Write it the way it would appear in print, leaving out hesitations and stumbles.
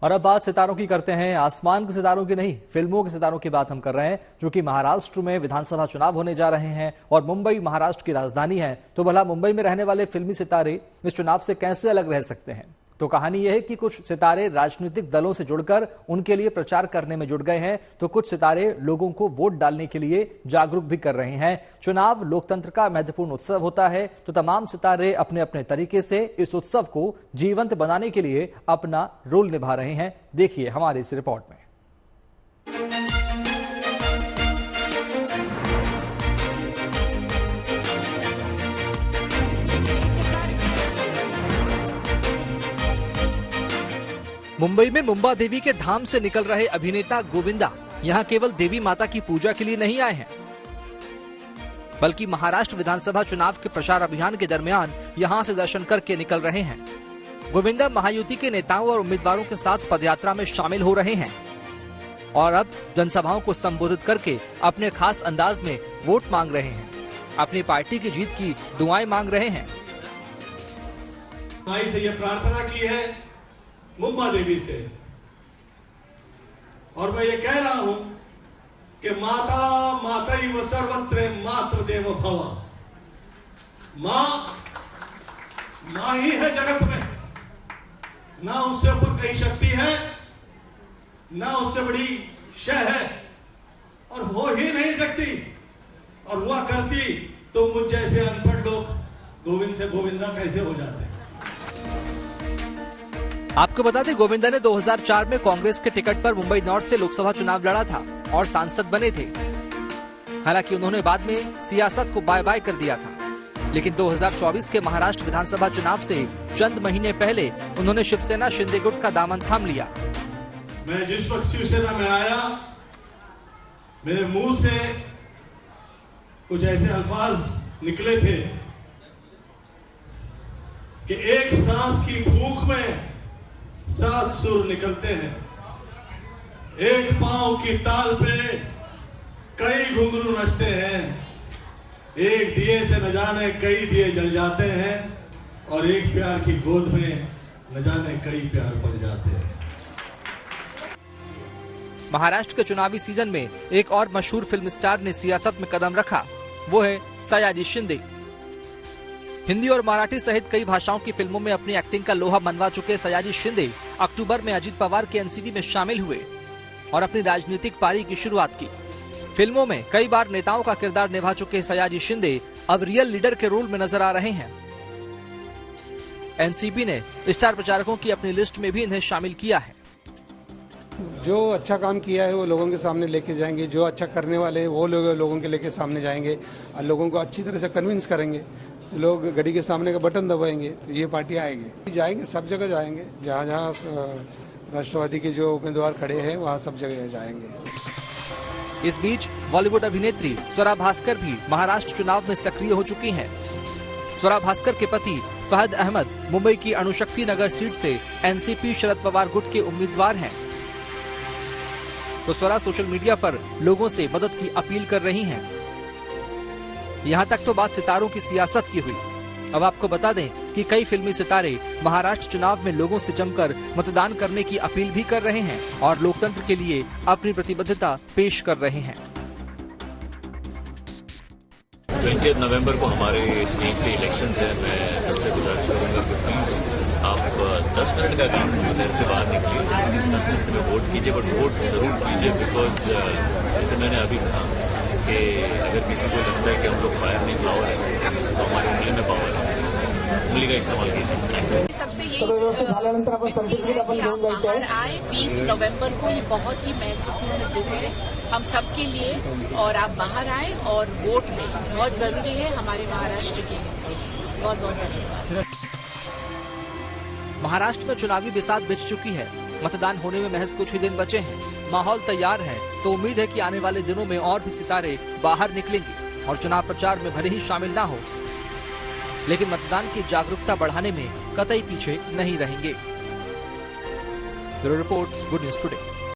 और अब बात सितारों की करते हैं। आसमान के सितारों की नहीं, फिल्मों के सितारों की बात हम कर रहे हैं, जो कि महाराष्ट्र में विधानसभा चुनाव होने जा रहे हैं और मुंबई महाराष्ट्र की राजधानी है। तो भला मुंबई में रहने वाले फिल्मी सितारे इस चुनाव से कैसे अलग रह सकते हैं? तो कहानी यह है कि कुछ सितारे राजनीतिक दलों से जुड़कर उनके लिए प्रचार करने में जुट गए हैं, तो कुछ सितारे लोगों को वोट डालने के लिए जागरूक भी कर रहे हैं। चुनाव लोकतंत्र का महत्वपूर्ण उत्सव होता है, तो तमाम सितारे अपने अपने तरीके से इस उत्सव को जीवंत बनाने के लिए अपना रोल निभा रहे हैं। देखिए हमारी इस रिपोर्ट में। मुंबई में मुंबा देवी के धाम से निकल रहे अभिनेता गोविंदा यहां केवल देवी माता की पूजा के लिए नहीं आए हैं, बल्कि महाराष्ट्र विधानसभा चुनाव के प्रचार अभियान के दरमियान यहां से दर्शन करके निकल रहे हैं। गोविंदा महायुति के नेताओं और उम्मीदवारों के साथ पदयात्रा में शामिल हो रहे हैं और अब जनसभाओं को संबोधित करके अपने खास अंदाज में वोट मांग रहे हैं, अपनी पार्टी की जीत की दुआएं मांग रहे हैं। माई से ये प्रार्थना की है, मुंबा देवी से, और मैं ये कह रहा हूं कि माता मातैव सर्वत्र मातृदेवो भव। मां ही है जगत में, ना उससे ऊपर कई शक्ति है, ना उससे बड़ी शय है, और हो ही नहीं सकती। और हुआ करती तो मुझ जैसे अनपढ़ लोग गोविंद से गोविंदा कैसे हो जाते हैं। आपको बता दें, गोविंदा ने 2004 में कांग्रेस के टिकट पर मुंबई नॉर्थ से लोकसभा चुनाव लड़ा था और सांसद बने थे। हालांकि उन्होंने बाद में सियासत को बाय बाय कर दिया था, लेकिन 2024 के महाराष्ट्र विधानसभा चुनाव से चंद महीने पहले उन्होंने शिवसेना शिंदे गुट का दामन थाम लिया। मैं जिस वक्त शिवसेना में आया, मेरे मुंह से कुछ ऐसे अल्फाज निकले थे कि एक सांस की फूंक में 7 सुर निकलते हैं, एक पांव की ताल पे कई घुंघरू नचते हैं, एक दिए से न जाने कई दिए जल जाते हैं, और एक प्यार की गोद में न जाने कई प्यार बन जाते हैं। महाराष्ट्र के चुनावी सीजन में एक और मशहूर फिल्म स्टार ने सियासत में कदम रखा, वो है सयाजी शिंदे। हिंदी और मराठी सहित कई भाषाओं की फिल्मों में अपनी एक्टिंग का लोहा मनवा चुके सयाजी शिंदे अक्टूबर में अजीत पवार के एनसीपी में शामिल हुए और अपनी राजनीतिक पारी की शुरुआत की। फिल्मों में कई बार नेताओं का किरदार निभा चुके सयाजी शिंदे अब रियल लीडर के रोल में नजर आ रहे हैं। एनसीपी ने स्टार प्रचारकों की अपनी लिस्ट में भी इन्हें शामिल किया है। जो अच्छा काम किया है वो लोगों के सामने लेके जाएंगे, जो अच्छा करने वाले हैं वो लोगों के लेके सामने जाएंगे और लोगों को अच्छी तरह से कन्विंस करेंगे। लोग घड़ी के सामने का बटन दबाएंगे तो ये पार्टी जाएंगे, सब जगह जाएंगे, जहाँ जहाँ राष्ट्रवादी के जो उम्मीदवार खड़े हैं वहाँ सब जगह जाएंगे। इस बीच बॉलीवुड अभिनेत्री स्वरा भास्कर भी महाराष्ट्र चुनाव में सक्रिय हो चुकी हैं। स्वरा भास्कर के पति फहद अहमद मुंबई की अणुशक्ति नगर सीट से एनसीपी शरद पवार गुट के उम्मीदवार हैं। तो स्वरा सोशल मीडिया पर लोगों से मदद की अपील कर रही हैं। यहाँ तक तो बात सितारों की सियासत की हुई। अब आपको बता दें कि कई फिल्मी सितारे महाराष्ट्र चुनाव में लोगों से जमकर मतदान करने की अपील भी कर रहे हैं और लोकतंत्र के लिए अपनी प्रतिबद्धता पेश कर रहे हैं। 20 नवंबर को हमारे स्टेट के इलेक्शन है। मैं सबसे गुजारिश करूंगा कि प्लीज आप 10 मिनट का काम घर से बाहर निकलिए, 10 मिनट में वोट कीजिए, बट वोट जरूर कीजिए। बिकॉज जैसे मैंने अभी कहा कि अगर किसी को लगता है कि हम लोग फायर नहीं फ्लावर है, तो हमारी उंगली में पावर है, उंगली का इस्तेमाल कीजिए। सबसे ये बाहर आए 20 नवंबर को, ये बहुत ही महत्वपूर्ण दिन है हम सबके लिए, और आप बाहर आए और वोट दें, बहुत जरूरी है हमारे महाराष्ट्र के लिए। बहुत बहुत धन्यवाद। महाराष्ट्र में चुनावी बिसात बिछ चुकी है, मतदान होने में महज कुछ ही दिन बचे हैं। माहौल तैयार है, तो उम्मीद है कि आने वाले दिनों में और भी सितारे बाहर निकलेंगे और चुनाव प्रचार में भले ही शामिल ना हो, लेकिन मतदान की जागरूकता बढ़ाने में कतई पीछे नहीं रहेंगे। Bureau report, good news today.